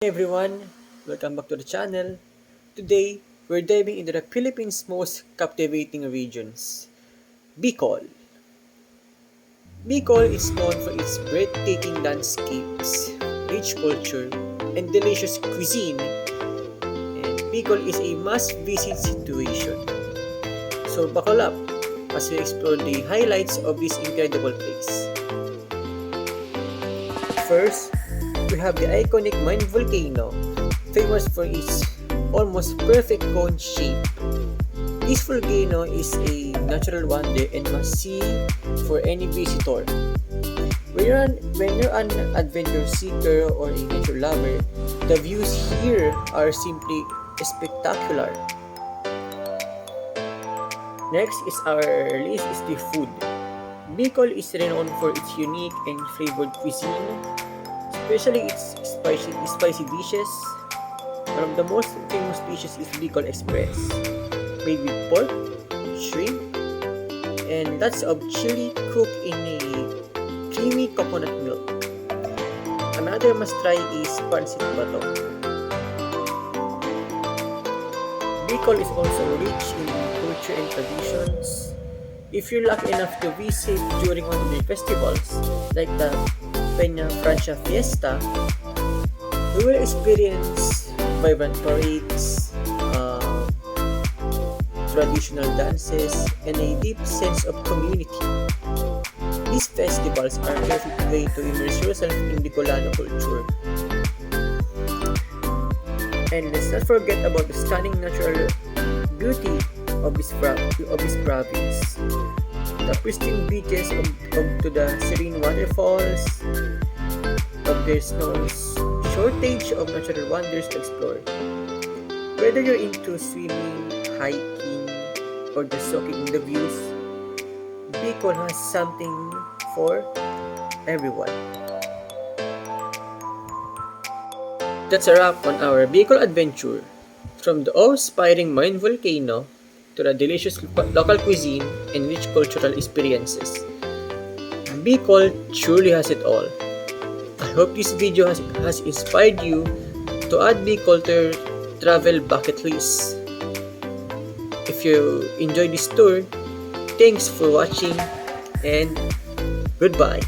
Hey everyone, welcome back to the channel. Today, we're diving into the Philippines' most captivating regions, Bicol. Bicol is known for its breathtaking landscapes, rich culture, and delicious cuisine, and Bicol is a must-visit situation. So buckle up as we explore the highlights of this incredible place. First, we have the iconic Mine Volcano, famous for its almost perfect cone shape. This volcano is a natural wonder and must see for any visitor. When you're an adventure seeker or a nature lover, the views here are simply spectacular. Next is our list is the food. Bicol is renowned for its unique and flavored cuisine, especially its spicy dishes. One of the most famous dishes is Bicol Express, made with pork, shrimp, and lots of chili cooked in a creamy coconut milk. Another must try is Pancit Bato. Bicol is also rich in culture and traditions. If you're lucky enough to visit during one of the festivals, like the Peña Francia Fiesta, you will experience vibrant parades, traditional dances, and a deep sense of community. These festivals are a perfect way to immerse yourself in Bicolano culture. And let's not forget about the stunning natural beauty of this province. The pristine beaches to the serene waterfalls, of there's no shortage of natural wonders to explore. Whether you're into swimming, hiking, or just soaking in the views, Bicol has something for everyone. That's a wrap on our Bicol adventure. From the awe-inspiring Mine Volcano to the delicious local cuisine and rich cultural experiences, Bicol truly has it all. I hope this video has inspired you to add Bicol to your travel bucket list. If you enjoyed this tour, thanks for watching and goodbye.